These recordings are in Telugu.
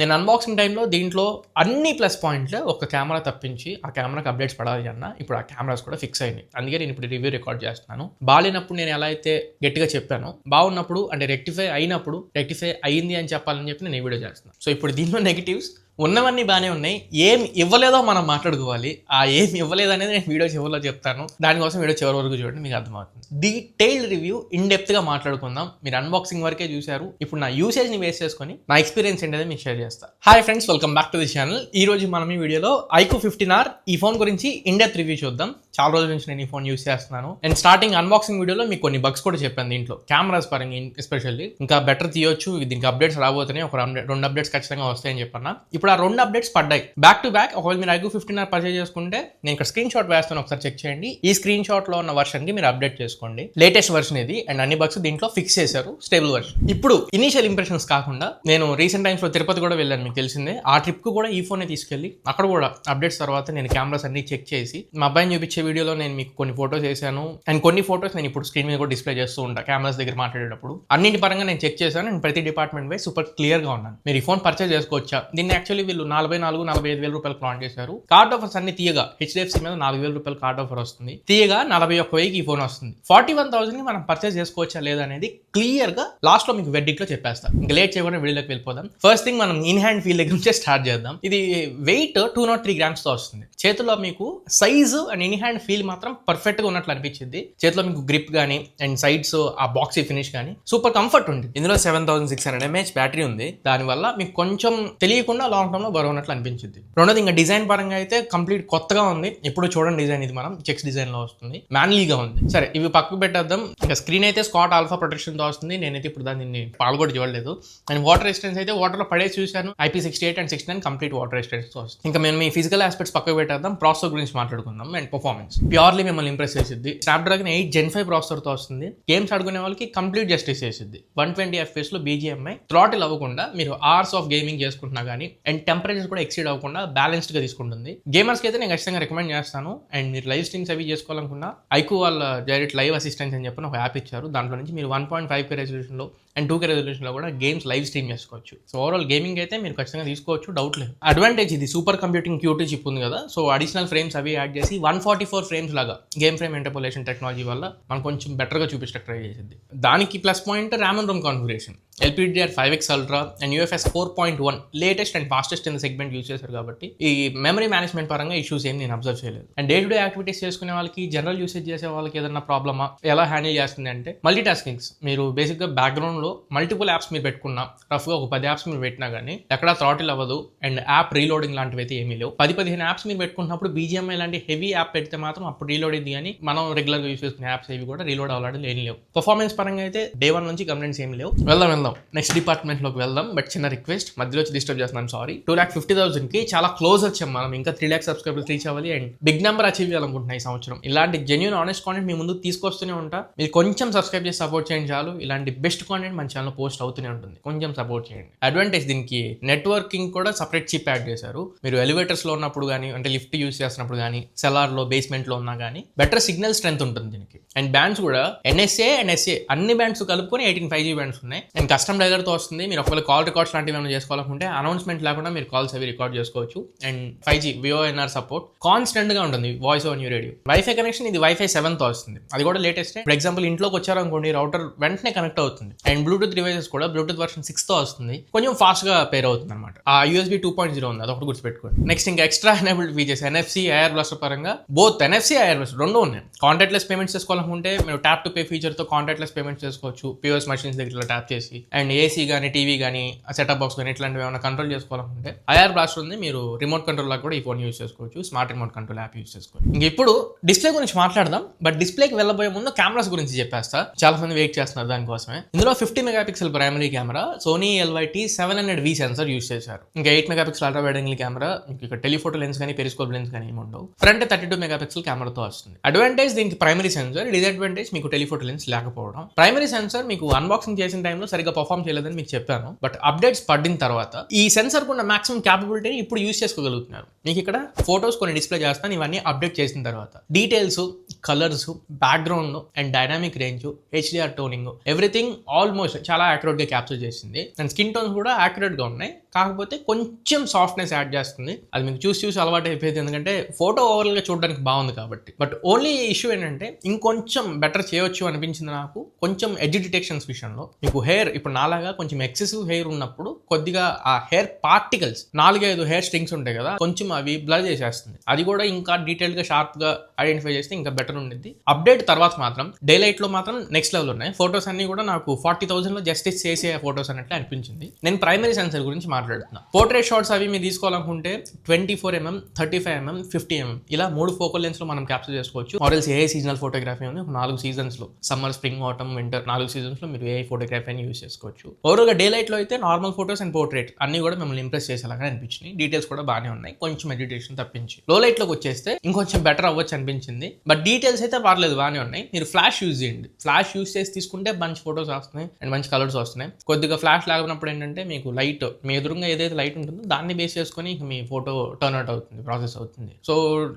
నేను అన్బాక్సింగ్ టైంలో దీంట్లో అన్ని ప్లస్ పాయింట్లు ఒక కెమెరా తప్పించి ఆ కెమెరాకి అప్డేట్స్ పడాలి అన్న ఇప్పుడు ఆ కెమెరాస్ కూడా ఫిక్స్ అయినాయి. అందుకే నేను ఇప్పుడు రివ్యూ రికార్డ్ చేస్తున్నాను. బాగాలేనప్పుడు నేను ఎలా అయితే గట్టిగా చెప్పాను, బాగున్నప్పుడు అంటే రెక్టిఫై అయినప్పుడు రెక్టిఫై అయింది అని చెప్పాలని చెప్పి నేను ఈ వీడియో చేస్తున్నాను. సో ఇప్పుడు దీనిలో నెగిటివ్స్ ఉన్నవన్నీ బాగానే ఉన్నాయి, ఏం ఇవ్వలేదో మనం మాట్లాడుకోవాలి. ఆ ఏం ఇవ్వలేదు అనేది నేను వీడియో చివరిలో చెప్తాను. దానికోసం వీడియో చివరి వరకు చూడండి, మీకు అర్థమవుతుంది. డీటెయిల్డ్ రివ్యూ ఇన్ డెప్త్గా మాట్లాడుకుందాం. మీరు అన్బాక్సింగ్ వరకే చూశారు, ఇప్పుడు నా యూసేజ్ని బేస్ చేసుకొని నా ఎక్స్పీరియన్స్ ఏంటనేది మీకు షేర్ చేస్తాను. Hi friends, welcome back to the channel. ఈ రోజు మనం ఈ వీడియోలో iQOO 15R ఈ ఫోన్ గురించి ఇన్ డెప్త్ రివ్యూ చూద్దాం. చాలా రోజుల నుంచి నేను ఈ ఫోన్ యూస్ చేస్తున్నాను. అండ్ స్టార్టింగ్ అన్బాక్సింగ్ వీడియోలో మీకు కొన్ని బగ్స్ కూడా చెప్పాను దీంట్లో, కెమెరాస్ పరంగా ఎస్పెషల్లీ ఇంకా బెటర్ తీయొచ్చు, దీనికి అప్డేట్స్ రాబోతున్నాయి, ఒక 2 అప్డేట్స్ ఖచ్చితంగా వస్తాయని చెప్పన్నా. ఇప్పుడు ఆ 2 అప్డేట్స్ పడ్డాయి బ్యాక్ టు బ్యాక్. ఒకవేళ మీరు iQOO 15R పర్చేజ్ చేసుకుంటే నేను ఇక్కడ స్క్రీన్ షాట్ వేస్తాను, ఒకసారి చెక్ చేయండి. ఈ స్క్రీన్ షాట్ లో ఉన్న వర్షన్ కి మీరు అప్డేట్ చేసుకోండి. లేటెస్ట్ వర్షన్ ఇది అండ్ అన్ని బగ్స్ దీంట్లో ఫిక్స్ చేశారు, స్టేబుల్ వర్షన్. ఇప్పుడు ఇనిషియల్ ఇంప్రెషన్స్ కాకుండా నేను రీసెంట్ టైమ్స్ లో తిరుపతి కూడా వెళ్ళాను, మీకు తెలిసిందే. ఆ ట్రిప్ కు కూడా ఈ ఫోన్ తీసుకెళ్లి అక్కడ కూడా అప్డేట్స్ తర్వాత నేను కెమెరాస్ అన్ని చెక్ చేసి మా అబ్బాయిని చూపించే వీడియోలో నేను మీకు కొన్ని ఫోటోస్ వేసాను. అండ్ కొన్ని ఫోటోస్ నేను ఇప్పుడు స్క్రీన్ మీద కూడా డిస్ప్లే చేస్తూ ఉంటాను కెమెరాస్ దగ్గర మాట్లాడేటప్పుడు. అన్నింటి పరంగా నేను చెక్ చేశాను అండ్ ప్రతి డిపార్ట్మెంట్ వైజ్ సూపర్ క్లియర్ గా ఉన్నాను. మీరు ఈ ఫోన్ పర్చేజ్ చేసుకోవచ్చా? దీన్ని యాక్చువల్లీ వీళ్ళు 44-45 వేల రూపాయలు లాంచ్ చేశారు. కార్డ్ ఆఫర్స్ అన్ని తీయగా హెచ్డిఎఫ్సి మీద 4,000 రూపాయలు కార్డ్ ఆఫర్ వస్తుంది, తీయగా 41,000 ఈ ఫోన్ వస్తుంది. 41,000 ని మనం పర్చేజ్ చేసుకోవచ్చా లేదా అనేది క్లియర్ గా లాస్ట్ లో మీకు వెడ్డిక్ లో చెప్పేస్తాం. ఇంకా లేట్ చేయకుండా వీడియోలోకి వెళ్ళిపోదాం. ఫస్ట్ థింగ్ మనం ఇన్ హ్యాండ్ ఫీల్ దగ్గర నుంచే స్టార్ట్ చేద్దాం. ఇది వెయిట్ 203 grams తో వస్తుంది. చేతిలో మీకు size and in hand feel మాత్రం పర్ఫెక్ట్ గా ఉన్నట్లు అనిపించింది. చేతిలో మీకు గ్రిప్ గానీ అండ్ సైడ్స్ ఆ బాక్సీ ఫినిష్ గానీ సూపర్ కంఫర్ట్ ఉంది. ఇందులో 7600 mAh బ్యాటరీ ఉంది, దానివల్ల మీకు కొంచెం తెలియకుండా లాంగ్ టర్మ్ లో బరువు ఉన్నట్లు అనిపించింది. రెండోది ఇంకా డిజైన్ పరంగా అయితే కంప్లీట్ కొత్తగా ఉంది, ఎప్పుడు చూడండి డిజైన్. ఇది మనం చెక్స్ డిజైన్ లో వస్తుంది, మ్యాన్లీగా ఉంది. సరే ఇవి పక్కకు పెట్టేద్దాం. ఇంకా స్క్రీన్ అయితే స్కాట్ ఆల్ఫా ప్రొటెక్షన్ తో వస్తుంది. నేనైతే ఇప్పుడు దాన్ని పాలు కూడా చూడలేదు. అండ్ వాటర్ రెసిస్టెన్స్ అయితే వాటర్ లో పడేసి చూశాను, IP68 and 69 complete water resistance తో వస్తుంది. ఇంకా మేము మీ ఫిజికల్ ఆస్పెక్ట్స్ పక్కకు పెట్టేద్దాం, ప్రాసెసర్ గురించి మాట్లాడుకుందాం. అండ్ పర్ఫార్మెన్స్ ప్యూర్లీ మిమ్మల్ని ఇంప్రెస్ చేసింది. స్నాప్డ్రాగన్ 8 Gen 5 ప్రాసెసర్ తో వస్తుంది. గేమ్స్ ఆడుకునే వాళ్ళకి కంప్లీట్ జస్టిస్ చేసింది. 120 FPS లో BGMI థ్రాటిల్ అవ్వకుండా మీరు అవర్స్ ఆఫ్ గేమింగ్ చేసుకుంటున్నా కానీ అండ్ టెంపరేచర్ కూడా ఎక్సీడ్ అవ్వకుండా బ్యాలెన్స్డ్ గా తీసుకుంటుంది. గేమర్స్ కి అయితే నేను ఖచ్చితంగా రికమెండ్ చేస్తాను. అండ్ మీరు లైవ్ స్ట్రీమ్స్ అవి చేసుకోవాలనుకున్నా iQOO వాళ్ళ డైరెక్ట్ లైవ్ అసిస్టెన్స్ అని చెప్పి ఒక యాప్ ఇచ్చారు. దాంట్లో నుంచి మీరు 1.5K రెజల్యూషన్ లో అండ్ 2K రెజల్యూషన్ లో కూడా గేమ్స్ లైవ్ స్ట్రీమ్ చేసుకోవచ్చు. సో ఓవరాల్ గేమింగ్ అయితే మీరు ఖచ్చితంగా తీసుకోవచ్చు, డౌట్ లేదు. అడ్వాంటేజ్ ఇది సూపర్ కంప్యూటింగ్ Q2 చిప్ ఉంది కదా, సో అడిషనల్ ఫ్రేమ్స్ అవి యాడ్ చేసి 144 ఫ్రేమ్స్ లాగా గేమ్ ఫ్రేమ్ ఇంటర్పోలేషన్ టెక్నాలజీ వల్ల మనం కొంచెం బెటర్ గా చూపించడానికి ట్రై చేసింది. దానికి plus point RAM and ROM configuration LPDDR5X Ultra and UFS 4.1 latest and fastest in segment use చేశారు కాబట్టి ఈ మెమరీ మేనేజ్మెంట్ పరంగా ఇష్యూస్ ఏం నేను అబ్జర్వ్ చేయలేదు. And day to day activities చేసుకునే వాళ్ళకి, జనరల్ యూసేజ్ చేసే వాళ్ళకి ఏదైనా ప్రాబ్లమా ఎలా హ్యాండిల్ చేస్తుంది అంటే మల్టీ టాస్కింగ్స్. మీరు బేసిక్ గా బ్యాక్గ్రౌండ్ లో మల్టిపుల్ యాప్స్ మీరు పెట్టుకున్నా, రఫ్ గా ఒక 10 యాప్స్ మీరు పెట్టినా కానీ ఎక్కడా థ్రాటిల్ అవ్వదు. అండ్ యాప్ రీలోడింగ్ లాంటివి అయితే ఏమీ లేవు. 10-15 యాప్స్ మీరు పెట్టుకున్నప్పుడు BGMI లాంటి హెవీ యాప్ పెడితే మాత్రం అప్పుడు రీలోడ్ అయింది, కానీ మనం రెగ్యులర్ గా యూస్ చేసుకునే యాప్స్ ఏవి కూడా రీలోడ్ అవ్వడం ఏం లేవు. పర్ఫార్మెన్స్ పరంగా అయితే డే 1 నుంచి కంప్లైంట్స్ ఏమి లేవు. వెళ్దాం నెక్స్ట్ డిపార్ట్మెంట్ లోకి వెళ్దాం. బట్ చిన్న రిక్వెస్ట్, మధ్యలో వచ్చి డిస్టర్బ్ చేస్తున్నాను, సారీ. 2,50,000 కి చాలా క్లోజ్ వచ్చాం మనం. ఇంకా 3 lakh సబ్స్క్రైబర్స్ రీచ్ అవ్వాలి అండ్ బిగ్ నెంబర్ అచీవ్ చేయాలనుకుంటున్నాయి ఈ సంవత్సరం. ఇలాంటి జెన్యూన్ ఆనెస్ట్ కాంటెంట్ మీ ముందు తీసుకొస్తూనే ఉంటా. మీరు కొంచెం సబ్స్క్రైబ్ చేసి సపోర్ట్ చేయండి చాలు. ఇలాంటి బెస్ట్ కాంటెంట్ మన ఛానల్ పోస్ట్ అవుతూనే ఉంటుంది, కొంచెం సపోర్ట్ చేయండి. అడ్వాంటేజ్ దీనికి నెట్వర్కింగ్ కూడా సపరేట్ చిప్ యాడ్ చేశారు. మీరు ఎలివేటర్స్ లో ఉన్నప్పుడు కానీ అంటే లిఫ్ట్ యూస్ చేస్తున్నప్పుడు కానీ సెలార్ లో బేస్మెంట్ లో ఉన్నా కానీ బెటర్ సిగ్నల్ స్ట్రెంత్ ఉంటుంది దీనికి. అండ్ బ్యాండ్స్ కూడా NSA and SA అన్ని బ్యాండ్స్ కలుపుకొని 18 5G బ్యాండ్స్ ఉన్నాయి. అండ్ కస్టమ్ డైలర్ తో వస్తుంది. మీరు ఒకవేళ కాల్ రికార్డ్స్ లాంటివి ఏమైనా చేసుకోవాలనుకుంటే అనౌన్స్మెంట్ లేకుండా మీరు కాల్స్ అవి రికార్డ్ చేసుకోవచ్చు. And 5G VoNR support constant గా ఉంటుంది, voice over new radio. Wifi connection ఇది Wi-Fi 7 తో వస్తుంది, అది కూడా లేటెస్ట్. ఫర్ ఎగ్జాంపుల్ ఇంట్లోకి వచ్చారనుకోండి, రౌటర్ వెంటనే కనెక్ట్ అవుతుంది. అండ్ బ్లూటూత్ డివైసెస్ కూడా బ్లూటూత్ వర్షన్ 6 తో వస్తుంది, కొంచెం ఫాస్ట్ గా పేర్ అవుతుంది అనమాట. ఆ USB 2.0 ఉంది, అదొకటి గుర్తుపెట్టుకోండి. నెక్స్ట్ ఇంకా extra enabled features NFC IR blaster పరంగా బోత్ NFC IR బ్లాస్టర్ రెండు ఉన్నాయి. కాంటాక్ట్లెస్ పేమెంట్స్ చేసుకోవాలనుకుంటే మీరు ట్యాప్ టు పే ఫీచర్ తో కాంటాక్ట్లెస్ పేమెంట్స్ చేసుకోవచ్చు, POS మషిన్స్ దగ్గర ట్యాప్ చేసి. అండ్ AC కానీ టీవీ కానీ సెటప్ బాక్స్ కానీ ఇట్లాంటివి ఏమైనా కంట్రోల్ చేసుకోవాలనుకుంటే IR బ్లాస్టర్ ఉంది, మీరు రిమోట్ కంట్రోల్ లాగా కూడా ఈ ఫోన్ యూస్ చేసుకోవచ్చు, smart remote control app use చేసుకోవచ్చు. ఇంక ఇప్పుడు డిస్ప్లే గురించి మాట్లాడదాం. బట్ డిస్ప్లేకి వెళ్ళబోయే ముందు కెమెరాస్ గురించి చెప్పేస్తా, చాలా మంది వెయిట్ చేస్తున్నారు దానికోసమే. ఇందులో 50 MP primary camera, Sony LYT 700V sensor use చేశారు. ఇంకా 8 MP ultra wide angle camera, ఇంకా టెలిఫోటో లెన్స్ కానీ పెరిస్కోప్ లెన్స్ కానీ ఏమి ఉండవు. ఫ్రంట్ 32 MP కెమెరాతో వస్తుంది. అడ్వాంటేజ్ దీనికి ప్రైమరీ సెన్సర్, డిసడ్వాంటేజ్ మీకు టెలిఫోటో లెన్స్ లేకపోవడం. ప్రైమరీ సెన్సర్ మీకు అన్బాక్సింగ్ చేసిన టైంలో సరిగ్గా పర్ఫార్మ్ చేయలేదని మీకు చెప్పాను. బట్ అప్డేట్స్ పడిన తర్వాత ఈ సెన్సర్ ఉన్న మాక్సిమం క్యాపబిలిటీని ఇప్పుడు యూస్ చేసుకోగలుగుతున్నారు. మీకు ఇక్కడ ఫోటోస్ కొన్ని డిస్ప్లే చేస్తాను, ఇవన్నీ అప్డేట్ చేసిన తర్వాత. Details, colours, background and dynamic range, HDR toning, everything almost చాలా యాక్యురేట్ గా క్యాప్చర్ చేసింది. అండ్ స్కిన్ టోన్స్ కూడా యాక్యురేట్ గా ఉన్నాయి, కాకపోతే కొంచెం సాఫ్ట్నెస్ యాడ్ చేస్తుంది. అది మీకు చూసి అలవాటు అయిపోయింది, ఎందుకంటే ఫోటో ఓవరాల్ గా చూడడానికి బాగుంది కాబట్టి. బట్ ఓన్లీ ఇష్యూ ఏంటంటే ఇంకొంచెం బెటర్ చేయొచ్చు అనిపించింది నాకు కొంచెం ఎడ్జ్ డిటెక్షన్స్ విషయంలో. మీకు హెయిర్ ఇప్పుడు నాలాగా కొంచెం ఎక్సెసివ్ హెయిర్ ఉన్నప్పుడు కొద్దిగా ఆ హెయిర్ పార్టికల్స్ 4-5 హెయిర్ స్ట్రింగ్స్ ఉంటాయి కదా, కొంచెం అవి బ్లర్ చేసేస్తుంది. అది కూడా ఇంకా డీటెయిల్ గా షార్ప్ గా ఐడెంటిఫై చేస్తే ఇంకా బెటర్ ఉండింది. అప్డేట్ తర్వాత మాత్రం డే లైట్ లో మాత్రం నెక్స్ట్ లెవెల్ ఉన్నాయి. ఫోటోస్ అన్ని కూడా నాకు 40,000 లో జస్టిస్ చేసే ఫోటోస్ అన్నట్లు అనిపించింది. నేను ప్రైమరీ సెన్సర్ గురించి మాట్లాడుతున్నా. పోర్ట్రేట్ షాట్స్ అవి మీరు తీసుకోవాలనుకుంటే 24mm, 35mm, 50mm ఇలా 3 ఫోకల్ లెన్స్ లో మనం క్యాప్చర్ చేసుకోవచ్చు. ఆర్ఎల్స్ ఏ సీజనల్ ఫోటోగ్రఫీ ఉంది, 4 సీజన్స్ లో, summer, spring, atom, winter 4 seasons లో మీరు ఏ ఫోటోగ్రఫీ అని యూజ్ చేసుకోవచ్చు. ఓవరాల్ గా డే లైట్ లో అయితే నార్మల్ ఫోటోస్ అండ్ పోర్ట్రేట్ అన్ని కూడా మిమ్మల్ని ఇంప్రెస్ చేసేలాగా అనిపించినాయి. డీటెయిల్స్ కూడా బాగానే ఉన్నాయి, కొంచెం ఎడిటేషన్ తప్పించి. లో లైట్ లోకి వచ్చేస్తే ఇంకొంచెం బెటర్ అవ్వచ్చు అనిపించింది. బట్ డీటెయిల్స్ అయితే పర్లేదు, బాగానే ఉన్నాయి. మీరు ఫ్లాష్ యూజ్ చేయండి. ఫ్లాష్ యూజ్ చేసి తీసుకుంటే మంచి ఫోటోస్ వస్తున్నాయి అండ్ మంచి కలర్స్ వస్తున్నాయి. కొద్దిగా ఫ్లాష్ లాగినప్పుడు ఏంటంటే మీకు లైట్ మీ ఎదురుగా ఏదైతే లైట్ ఉంటుందో దాన్ని బేస్ చేసుకొని మీ ఫోటో టర్న్ అవుట్ అవుతుంది, ప్రాసెస్ అవుతుంది. సో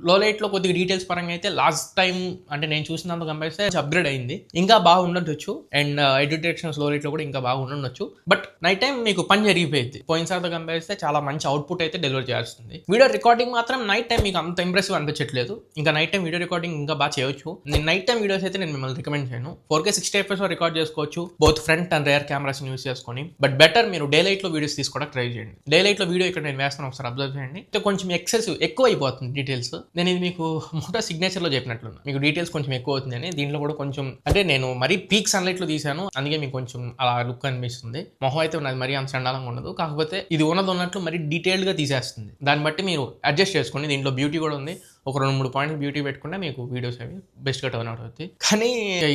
లో లైట్ లో కొద్దిగా డీటెయిల్స్ పరంగా అయితే లాస్ట్ టైం అంటే నేను చూసినంత కంపేర్ చేస్తే అప్గ్రేడ్ అయింది, ఇంకా బాగా ఉండొచ్చు. అండ్ ఎడిటేషన్స్ లో లైట్ లో కూడా ఇంకా బాగా ఉండొచ్చు. బట్ నైట్ టైం మీకు పని జరిగిపోయింది. పోయినసారితో కంపేర్ చేస్తే చాలా మంచి అవుట్పుట్ అయితే డెలివర్ చేస్తుంది. వీడియో రికార్డింగ్ మాత్రం నైట్ టైం మీకు అంత ఇంప్రెసివ్ అనిపించట్లేదు. ఇంకా నైట్ టైం వీడియో రికార్డింగ్ ఇంకా బాగా చేయొచ్చు. నేను నైట్ టైం వీడియోస్ అయితే నేను మిమ్మల్ని రికమెండ్ చేయను. 4K 60 FPS లో రికార్డ్ చేసుకోవచ్చు, both front and rare cameras use చేసుకొని. బట్ బెటర్ మీరు డే లైట్ లో వీడియోస్ తీసుకోవడానికి ట్రై చేయండి. డే లైట్ లో వీడియో ఇక్కడ నేను వేస్తాను, ఒకసారి అబ్జర్వ్ చేయండి. కొంచెం ఎక్సెసివ్ ఎక్కువ అయిపోతుంది డీటెయిల్స్. నేను ఇది మీకు మోటో సిగ్నేచర్ లో చెప్పినట్లున్నా, మీకు డీటెయిల్స్ కొంచెం ఎక్కువ అవుతుంది అని. దీంట్లో కూడా కొంచెం అంటే నేను మరీ పీక్ సన్లైట్ లో తీసాను, అందుకే మీకు కొంచెం అలా లుక్ అనిపిస్తుంది. మొహం అయితే ఉన్నది మరీ అంత చండాలంగా ఉండదు, కాకపోతే ఇది ఉన్నట్టు మరీ డీటెయిల్డ్ గా తీసేస్తుంది. దాన్ని బట్టి మీరు అడ్జస్ట్ చేసుకోండి. దీంట్లో బ్యూటీ కూడా ఉంది, ఒక 2-3 పాయింట్లు బ్యూటీ పెట్టుకుంటే మీకు వీడియోస్ అవి బెస్ట్గా టర్న్ అవుట్ అవుతాయి. కానీ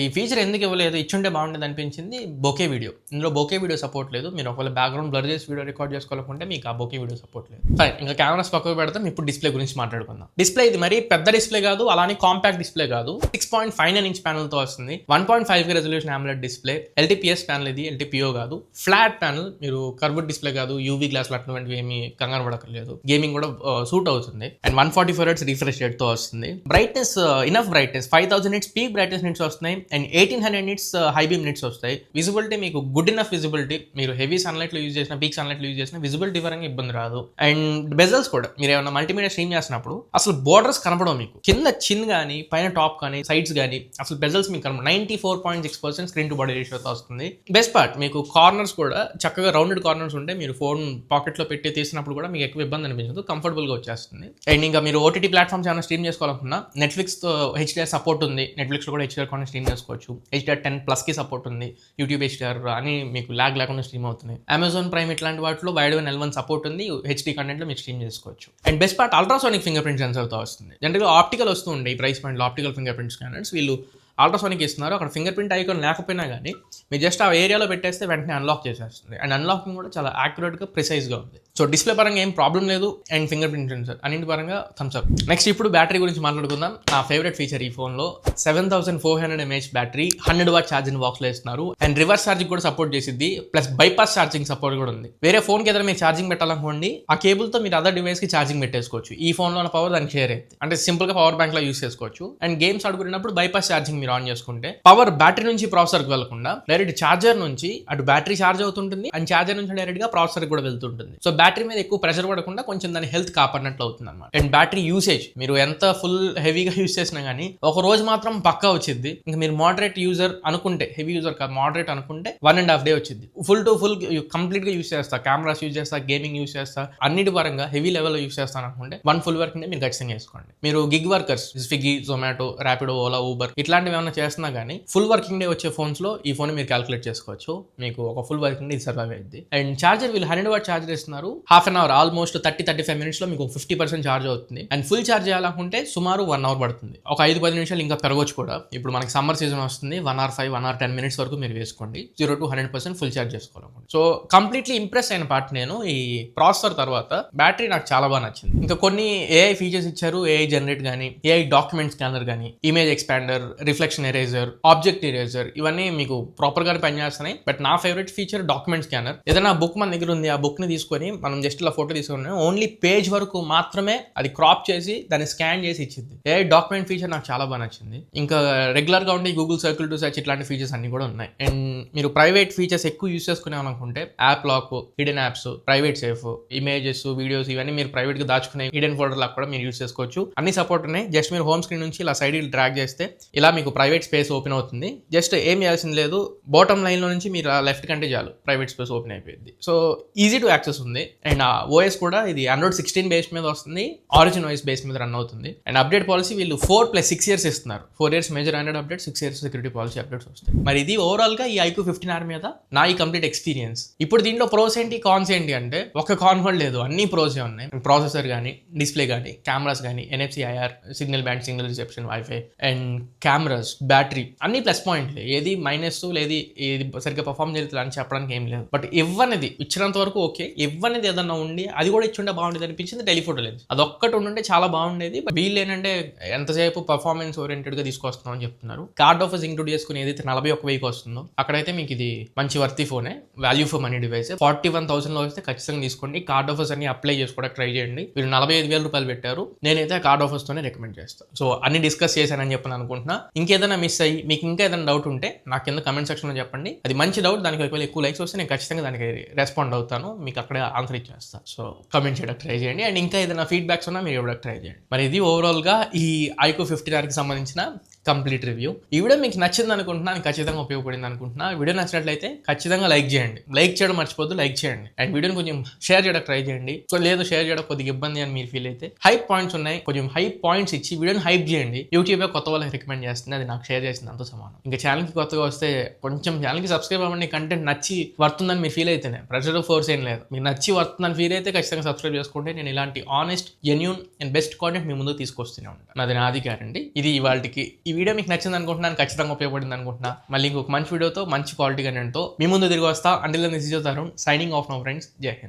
ఈ ఫీచర్ ఎందుకు ఇవ్వలేదు, ఇచ్చుంటే బాగుండేది అనిపించింది. బోకే వీడియో, ఇందులో బోకే వీడియో సపోర్ట్ లేదు. మీరు ఒకవేళ బ్యాక్గ్రౌండ్ బ్లర్ చేసి వీడియో రికార్డ్ చేసుకోవాలనుకుంటే మీకు ఆ బోకే వీడియో సపోర్ట్ లేదు. ఫైన్, ఇంకా కెమెరాస్ పక్కకు పెడతాం. ఇప్పుడు డిస్ప్లే గురించి మాట్లాడుకుందాం. డిస్ప్లే ఇది మరీ పెద్ద డిస్ప్లే కాదు, అలానే కాంపాక్ట్ డిస్ప్లే కాదు. 6.59 ఇంచ్ ప్యానల్ తో వస్తుంది. 1.5K resolution AMOLED display. LTPS panel ఇది, LTPO కాదు. ఫ్లాట్ ప్యానల్, మీరు కర్వ్డ్ డిస్ప్లే కాదు, యూవీ గ్లాస్ అటువంటివి ఏమి కంగారు పడక్కర్లేదు. గేమింగ్ కూడా సూట్ అవుతుంది. అండ్ 144 Hz రిఫ్రెష్ రేట్ తో వస్తుంది. Brightness enough brightness 5000 nits peak brightness nits వస్తున్నాయి and 1800 nits high beam nits వస్తాయి. విజిబిలిటీ మీకు గుడ్ ఇనఫ్ విజిబిలిటీ, మీరు హెవీ సన్లైట్ లో యూజ్ చేసిన, పీక్ సన్లైట్ లో యూజ్ చేసిన విజిబిలిటీ పరంగా ఇబ్బంది రాదు. అండ్ బెజల్స్ కూడా మీరు ఏమైనా మల్టీమీడియా స్ట్రీమ్ చేసినప్పుడు అసలు బోర్డర్స్ కనపడవు మీకు. కింద చిన్ కానీ పైన టాప్ కానీ సైడ్స్ కానీ అసలు బెజల్స్ మీకు కనపడవు. 94.6% స్క్రీన్ టు బాడీ రేషియోతో వస్తుంది. బెస్ట్ పార్ట్, మీకు కార్నర్స్ కూడా చక్కగా రౌండెడ్ కార్నర్స్ ఉంటే మీరు ఫోన్ పాకెట్ లో పెట్టి తీసినప్పుడు కూడా మీకు ఎక్కువ ఇబ్బంది అనిపించదు, కంఫర్టబుల్ గా వచ్చేస్తుంది. అండ్ ఇంకా మీరు OTT ప్లాట్ఫామ్స్ ఏమైనా స్ట్రీమ్ చేసుకోవాలనుకున్నా నెట్ఫ్లిక్స్ తో HDR సపోర్ట్ ఉంది. నెట్ఫ్లిక్స్ లో కూడా HDR కాంటెంట్ స్ట్రీమ్ చేసుకోవచ్చు. HDR10+ కి సపోర్ట్ ఉంది. యూట్యూబ్ HDR అని మీకు లాగ్ లేకుండా స్ట్రీమ్ అవుతుంది. అమెజాన్ ప్రైమ్ ఇట్లాంటి వాటిలో వైడ్ వన్ L1 సపోర్ట్ ఉంది. HD కంటెంట్ లో మీరు స్ట్రీమ్ చేసుకోవచ్చు. And best part, ultrasonic finger print sensor తో వస్తుంది. జనరల్గా ఆప్టికల్ వస్తూ ఉండే ఈ ప్రైస్ పాయింట్ లో ఆప్టికల్ ఫింగర్ ప్రింట్ స్కానర్స్, వీళ్ళు అల్ట్రాసోనిక్ ఇస్తున్నారు. అక్కడ ఫింగర్ ప్రింట్ ఐకాన్ లేకపోయినా కానీ మీరు జస్ట్ ఆ ఏరియాలో పెట్టేస్తే వెంటనే అన్లాక్ చేసేస్తుంది. అండ్ అన్లాకింగ్ కూడా చాలా యాక్యురేట్గా ప్రిసైజ్గా ఉంది. సో డిస్ప్లే పరంగా ఏం ప్రాబ్లం లేదు. అండ్ ఫింగర్ ప్రింట్ సెన్సర్ అన్నింటి పరంగా థమ్స్ అప్. నెక్స్ట్ ఇప్పుడు బ్యాటరీ గురించి మాట్లాడుకుందాం. నా ఫేవరెట్ ఫీచర్ ఈ ఫోన్లో 7400 mAh బ్యాటరీ, 100 వాట్ ఛార్జింగ్ బాక్స్లో ఇస్తున్నారు. అండ్ రివర్స్ ఛార్జింగ్ కూడా సపోర్ట్ చేసింది, ప్లస్ బైపాస్ ఛార్జింగ్ సపోర్ట్ కూడా ఉంది. వేరే ఫోన్కి ఏదైనా మీరు ఛార్జింగ్ పెట్టాలనుకోండి, ఆ కేబుల్తో మీరు అదర్ డివైస్కి ఛార్జింగ్ పెట్టేసుకోవచ్చు. ఈ ఫోన్లో ఉన్న పవర్ దానికి షేర్ అయితే, అంటే సింపుల్గా పవర్ బ్యాంక్లో యూస్ చేసుకోవచ్చు. అండ్ గేమ్స్ ఆడుకున్నప్పుడు బైపాస్ ఛార్జింగ్ మీరు ఆన్ చేసుకుంటే పవర్ బ్యాటరీ నుంచి ప్రాసెసర్కి వెళ్లకుండా డైరెక్ట్ ఛార్జర్ నుంచి అటు బ్యాటరీ ఛార్జ్ అవుతుంటుంది అండ్ ఛార్జర్ నుంచి డైరెక్ట్ గా ప్రాసెసర్ కూడా వెళ్తుంటుంది. సో బ్యాటరీ మీద ఎక్కువ ప్రెషర్ పడకుండా కొంచెం దాని హెల్త్ కాపాడినట్లు అవుతుంది అనమాట. అండ్ బ్యాటరీ యూసేజ్ మీరు ఎంత ఫుల్ హెవీగా యూస్ చేసినా కానీ ఒక రోజు మాత్రం పక్కా వచ్చింది. ఇంకా మీరు మోడరేట్ యూజర్ అనుకుంటే, హెవీ యూజర్ కాదు మోడరేట్ అనుకుంటే 1.5 day వచ్చింది. ఫుల్ టు ఫుల్ కంప్లీట్ గా యూస్ చేస్తా, కెమెరాస్ యూస్ చేస్తా, గేమింగ్ యూస్ చేస్తా, అన్నిటి పరంగా హెవీ లెవెల్లో యూస్ చేస్తాను అనుకుంటే 1 full వర్కింగ్ డే మీరు ఖచ్చితంగా వేసుకోండి. మీరు gig workers Swiggy, Zomato, Rapido, Ola, Uber ఇట్లాంటివి ఏమైనా చేస్తున్నా కానీ ఫుల్ వర్కింగ్ డే వచ్చే ఫోన్స్ లో ఈ ఫోన్ మీరు క్యాలిక్యులేట్ చేసుకోవచ్చు. మీకు ఒక ఫుల్ వర్కింగ్ డే సర్వైవ్ అయింది. అండ్ చార్జర్ వీళ్ళు 100 వాట్ చార్జర్ ఇస్తున్నారు. Half an hour almost 30-35 minutes లో మీకు 50% చార్జ్ అవుతుంది. అండ్ ఫుల్ చార్జ్ చేయాలనుకుంటే సుమారు 1 hour పడుతుంది. ఒక 5-10 నిమిషాలు ఇంకా పెరగొచ్చు కూడా. ఇప్పుడు మనకి సమ్మర్ సీజన్ వస్తుంది, 1 hour 5, 1 hour 10 minutes వరకు మీరు వేసుకోండి 0 to 100% ఫుల్ చార్జ్ చేసుకోవాలనుకోండి. సో కంప్లీట్లీ ఇంప్రెస్ అయిన పార్ట్ నేను ఈ ప్రాసెసర్ తర్వాత బ్యాటరీ నాకు చాలా బాగా నచ్చింది. ఇంకా కొన్ని AI ఫీచర్స్ ఇచ్చారు, AI జనరేట్ కానీ, AI డాక్యుమెంట్ స్కానర్ కానీ, image expander, reflection eraser, object eraser, ఇవన్నీ మీకు ప్రాపర్ గా పనిచేస్తున్నాయి. బట్ నా ఫేవరెట్ ఫీచర్ డాక్యుమెంట్ స్కానర్. ఏదైనా బుక్ మన దగ్గర ఉంది, ఆ బుక్ ని తీసుకొని మనం జస్ట్ ఇలా ఫోటో తీసుకున్నాం, ఓన్లీ పేజ్ వరకు మాత్రమే అది క్రాప్ చేసి దాన్ని స్కాన్ చేసి ఇచ్చింది. డాక్యుమెంట్ ఫీచర్ నాకు చాలా బాగా నచ్చింది. ఇంకా రెగ్యులర్ గా ఉండే గూగుల్ సర్కిల్ టు సెర్చ్ ఇట్లాంటి ఫీచర్స్ అన్ని కూడా ఉన్నాయి. అండ్ మీరు ప్రైవేట్ ఫీచర్స్ ఎక్కువ యూస్ చేసుకునేవాలనుకుంటే app lock, hidden apps, private safe, images, videos ఇవన్నీ మీరు ప్రైవేట్ గా దాచుకునే హిడెన్ ఫోల్డర్ లాగా కూడా మీరు యూస్ చేసుకోవచ్చు. అన్ని సపోర్ట్ ఉన్నాయి. జస్ట్ మీరు హోమ్ స్క్రీన్ నుంచి ఇలా సైడ్ డ్రాగ్ చేస్తే ఇలా మీకు ప్రైవేట్ స్పేస్ ఓపెన్ అవుతుంది. జస్ట్ ఏం చేయాల్సింది లేదు, బాటమ్ లైన్ లో నుంచి మీరు లెఫ్ట్ కంటే చాలు ప్రైవేట్ స్పేస్ ఓపెన్ అయిపోయింది. సో ఈజీ టు యాక్సెస్ ఉంది. అండ్ ఓఎస్ కూడా ఇది Android 16 బేస్ మీద వస్తుంది, ఆరిజిన్ ఓఎస్ బేస్ మీద రన్ అవుతుంది. అండ్ అప్డేట్ పాలసీ వీళ్ళు 4+6 years ఇస్తున్నారు. 4 years major Android update, 6 years security policy updates వస్తాయి. మరి ఇది ఓవరాల్ గా ఈ iQOO 15R మీద నా ఈ కంప్లీట్ ఎక్స్పీరియన్స్. ఇప్పుడు దీంట్లో ప్రోస్ ఏంటి, కాన్స్ ఏంటి అంటే ఒక కాన్ కూడా లేదు, అన్ని ప్రోసే ఉన్నాయి. ప్రాసెసర్ కానీ, డిస్ప్లే కానీ, కెమెరాస్ కానీ, NFC IR, signal band, signal reception, wifi and cameras, battery అన్ని ప్లస్ పాయింట్లే. ఏది మైనస్ లేదు, ఏది సరిగ్గా పర్ఫామ్ చేయాలి అని చెప్పడానికి ఏం లేదు. బట్ ఇవ్వనిది ఇచ్చినంత వరకు ఓకే, ఇవ్వనిది ఏదన్నా ఉండి అది కూడా ఇచ్చుంటే బాగుండేది అనిపించింది టెలిఫోటో లెన్స్. అది ఒక్కటి ఉండుంటే చాలా బాగుండేది. బట్ వీళ్ళు ఏంటంటే ఎంతసేపు పర్ఫార్మెన్స్ ఓరియంటెడ్ గా తీసుకొస్తున్నాం అని చెప్తున్నారు. కార్డ్ ఆఫర్స్ ఇంక్లూడ్ చేసుకుని ఏదైతే 41,000 వస్తుందో అక్కడైతే మీకు ఇది మంచి వర్తి ఫోనే, వాల్యూ ఫర్ మనీ డివైస్. 41,000 లో వస్తే ఖచ్చితంగా తీసుకోండి. కార్డ్ ఆఫర్స్ అన్ని అప్లై చేసుకోవడానికి ట్రై చేయండి. వీళ్ళు 45,000 రూపాయలు పెట్టారు. నేనైతే కార్డ్ ఆఫర్స్ తోనే రికమెండ్ చేస్తాను. సో అన్ని డిస్కస్ చేశానని చెప్పని అనుకుంటున్నా. ఇంకేదైనా మిస్ అయ్యి మీకు ఇంకా ఏదైనా డౌట్ ఉంటే నాకు కింద కమెంట్ సెక్షన్ లో చెప్పండి. అది మంచి డౌట్, దానికి ఒకవేళ ఎక్కువ లైక్స్ వస్తే నేను ఖచ్చితంగా దానికి రెస్పాండ్ అవుతాను, మీకు అక్కడే ఆన్సర్ ఇచ్చేస్తాను. సో కమెంట్ చేయడానికి ట్రై చేయండి. అండ్ ఇంకా ఏదైనా ఫీడ్బ్యాక్స్ ఉన్నా మీరు ఇవ్వడానికి ట్రై చేయండి. మరి ఇది ఓవరాల్ గా ఈ iQOO 15R కి సంబంధించిన కంప్లీట్ రివ్యూ. ఈ వీడియో మీకు నచ్చింది అనుకుంటున్నాను, ఖచ్చితంగా ఉపయోగపడింది అనుకుంటున్నా. వీడియో నచ్చినట్లయితే ఖచ్చితంగా లైక్ చేయండి. లైక్ చేయడం మర్చిపోద్దు, లైక్ చేయండి. అండ్ వీడియోని కొంచెం షేర్ చేయడానికి ట్రై చేయండి. సో లేదు షేర్ చేయడం కొద్దిగా ఇబ్బంది అని మీరు ఫీల్ అయితే హైప్ పాయింట్స్ ఉన్నాయి, కొంచెం హైప్ పాయింట్స్ ఇచ్చి వీడియోని హైప్ చేయండి. యూట్యూబ్ కొత్త వాళ్ళకి రికమెండ్ చేస్తుంది, అది నాకు షేర్ చేసింది అంత సమానం. ఇంకా ఛానల్కి కొత్తగా వస్తే కొంచెం ఛానల్కి సబ్స్క్రైబ్ అవ్వండి. కంటెంట్ నచ్చి వర్తుందని మీరు ఫీల్ అయితేనే, ప్రెషర్ ఫోర్స్ ఏం లేదు. మీకు నచ్చి వర్తుందని ఫీల్ అయితే ఖచ్చితంగా సబ్స్క్రైబ్ చేసుకుంటే నేను ఇలాంటి honest, genuine and best content మీ ముందు తీసుకొస్తూనే ఉంటాను. అది నాది గ్యారంటీ. ఇది ఇవాళకి ఈ వీడియో మీకు నచ్చింది అనుకుంటున్నాను, ఖచ్చితంగా ఉపయోగపడింది అనుకుంటున్నా. మళ్ళీ ఇంకొక మంచి వీడియోతో, మంచి క్వాలిటీ కంటెంట్తో మీ ముందు తిరిగి వస్తా. Until then this is your Tarun signing off now friends. జై హింద్.